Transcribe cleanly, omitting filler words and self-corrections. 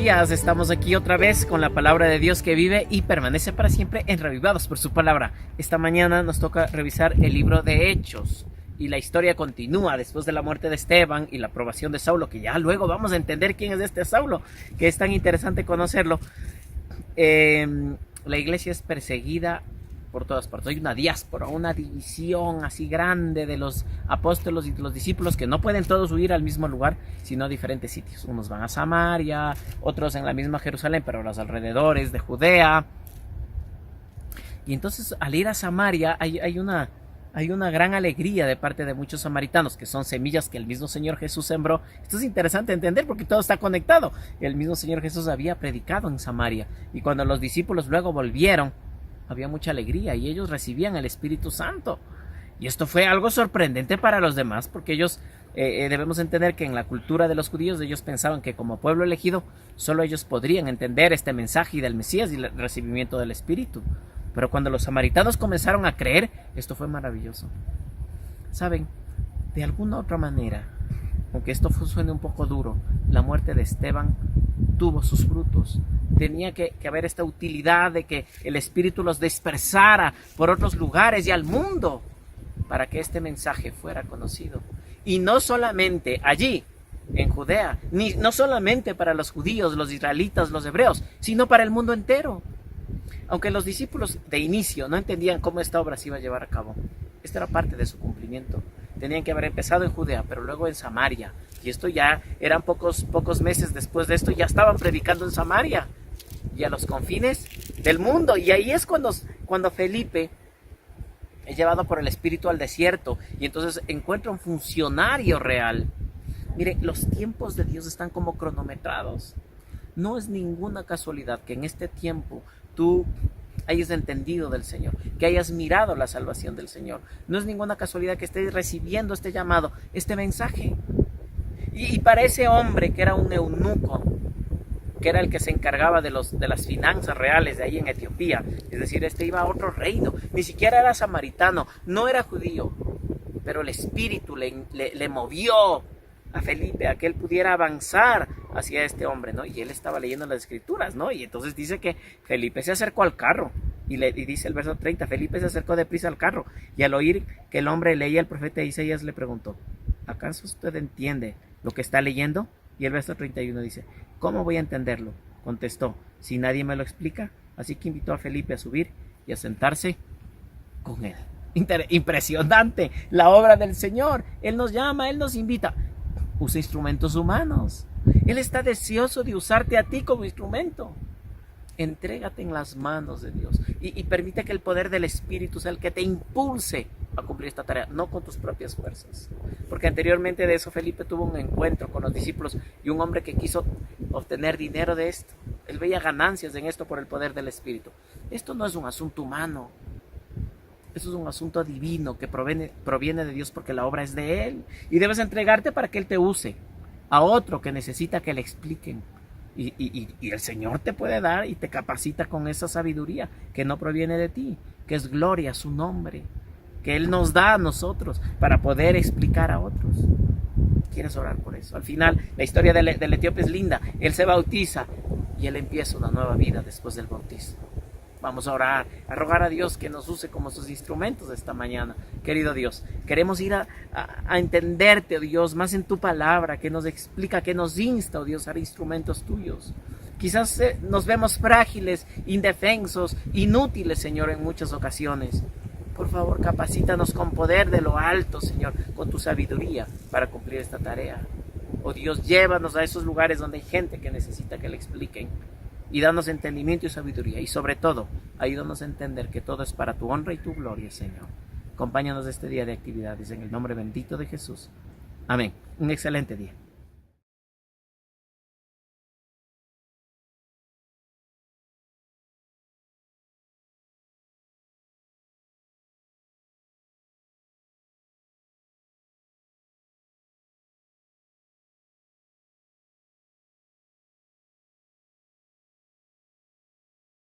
días, estamos aquí otra vez con la palabra de Dios que vive y permanece para siempre en Reavivados por su palabra. Esta mañana nos toca revisar el libro de Hechos y la historia continúa después de la muerte de Esteban y la aprobación de Saulo, que ya luego vamos a entender quién es este Saulo, que es tan interesante conocerlo. La iglesia es perseguida por todas partes. Hay una diáspora, una división así grande de los apóstoles y de los discípulos que no pueden todos huir al mismo lugar, sino a diferentes sitios. Unos van a Samaria, otros en la misma Jerusalén, pero a los alrededores de Judea. Y entonces al ir a Samaria hay una gran alegría de parte de muchos samaritanos, que son semillas que el mismo Señor Jesús sembró. Esto es interesante entender porque todo está conectado. El mismo Señor Jesús había predicado en Samaria y cuando los discípulos luego volvieron, había mucha alegría y ellos recibían el Espíritu Santo. Y esto fue algo sorprendente para los demás, porque ellos debemos entender que en la cultura de los judíos ellos pensaban que como pueblo elegido solo ellos podrían entender este mensaje del Mesías y el recibimiento del Espíritu. Pero cuando los samaritanos comenzaron a creer, esto fue maravilloso. Saben, de alguna otra manera, aunque esto suene un poco duro, la muerte de Esteban tuvo sus frutos. Tenía que haber esta utilidad de que el Espíritu los dispersara por otros lugares y al mundo para que este mensaje fuera conocido. Y no solamente allí, en Judea, no solamente para los judíos, los israelitas, los hebreos, sino para el mundo entero. Aunque los discípulos de inicio no entendían cómo esta obra se iba a llevar a cabo, esto era parte de su cumplimiento. Tenían que haber empezado en Judea, pero luego en Samaria. Y esto ya eran pocos meses después de esto, ya estaban predicando en Samaria y a los confines del mundo. Y ahí es cuando Felipe es llevado por el Espíritu al desierto y entonces encuentra un funcionario real. Mire, los tiempos de Dios están como cronometrados. No es ninguna casualidad que en este tiempo tú hayas entendido del Señor, que hayas mirado la salvación del Señor. No es ninguna casualidad que estés recibiendo este llamado, este mensaje. Y para ese hombre que era un eunuco, que era el que se encargaba de las finanzas reales de ahí en Etiopía, es decir, este iba a otro reino, ni siquiera era samaritano, no era judío, pero el Espíritu le movió a Felipe a que él pudiera avanzar hacia este hombre, ¿no? Y él estaba leyendo las escrituras, ¿no? Y entonces dice que Felipe se acercó al carro y dice el verso 30, Felipe se acercó deprisa al carro y al oír que el hombre leía el profeta Isaías le preguntó, ¿acaso usted entiende lo que está leyendo? Y el verso 31 dice, ¿cómo voy a entenderlo? Contestó, si nadie me lo explica. Así que invitó a Felipe a subir y a sentarse con él. Impresionante la obra del Señor. Él nos llama, Él nos invita. Usa instrumentos humanos. Él está deseoso de usarte a ti como instrumento. Entrégate en las manos de Dios y permite que el poder del Espíritu sea el que te impulse a cumplir esta tarea, no con tus propias fuerzas. Porque anteriormente de eso Felipe tuvo un encuentro con los discípulos y un hombre que quiso obtener dinero de esto. Él veía ganancias en esto por el poder del Espíritu. Esto no es un asunto humano. Esto es un asunto divino que proviene de Dios porque la obra es de Él. Y debes entregarte para que Él te use a otro que necesita que le expliquen. Y el Señor te puede dar y te capacita con esa sabiduría que no proviene de ti, que es gloria a su nombre, que Él nos da a nosotros para poder explicar a otros. ¿Quieres orar por eso? Al final, la historia del etíope es linda. Él se bautiza y él empieza una nueva vida después del bautismo. Vamos a orar, a rogar a Dios que nos use como sus instrumentos esta mañana. Querido Dios, queremos ir a entenderte, oh Dios, más en tu palabra, que nos explica, que nos insta, oh Dios, a ser instrumentos tuyos. Quizás nos vemos frágiles, indefensos, inútiles, Señor, en muchas ocasiones. Por favor, capacítanos con poder de lo alto, Señor, con tu sabiduría para cumplir esta tarea. Oh Dios, llévanos a esos lugares donde hay gente que necesita que le expliquen. Y danos entendimiento y sabiduría. Y sobre todo, ayúdanos a entender que todo es para tu honra y tu gloria, Señor. Acompáñanos este día de actividades en el nombre bendito de Jesús. Amén. Un excelente día.